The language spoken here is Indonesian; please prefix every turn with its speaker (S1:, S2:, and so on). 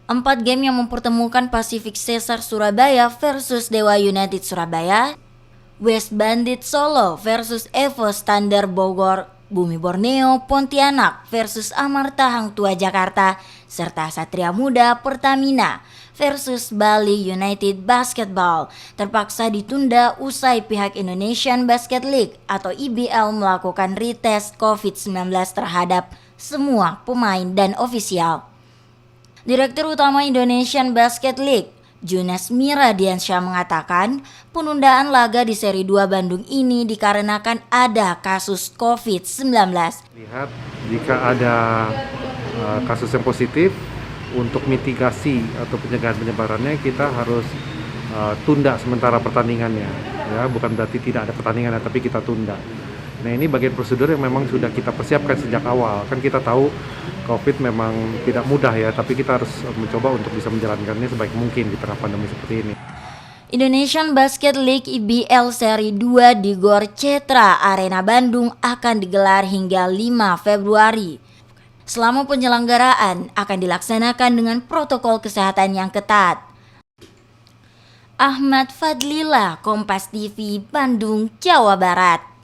S1: 4 game yang mempertemukan Pacific Cesar Surabaya versus Dewa United Surabaya, West Bandit Solo versus Evo Standar Bogor, Bumi Borneo Pontianak versus Amarta Hang Tua Jakarta, serta Satria Muda Pertamina versus Bali United Basketball terpaksa ditunda usai pihak Indonesian Basket League atau IBL melakukan retest COVID-19 terhadap semua pemain dan ofisial. Direktur Utama Indonesian Basket League, Junas Miradiansyah mengatakan penundaan laga di seri 2 Bandung ini dikarenakan ada kasus COVID-19.
S2: Lihat jika ada kasus yang positif, untuk mitigasi atau pencegahan penyebarannya kita harus tunda sementara pertandingannya. Ya, bukan berarti tidak ada pertandingan, tapi kita tunda. Nah, ini bagian prosedur yang memang sudah kita persiapkan sejak awal. Kan kita tahu COVID memang tidak mudah ya, tapi kita harus mencoba untuk bisa menjalankannya sebaik mungkin di tengah pandemi seperti ini.
S1: Indonesian Basket League IBL Seri 2 di Gor Cetra Arena Bandung akan digelar hingga 5 Februari. Selama penyelenggaraan akan dilaksanakan dengan protokol kesehatan yang ketat. Ahmad Fadlillah, Kompas TV, Bandung, Jawa Barat.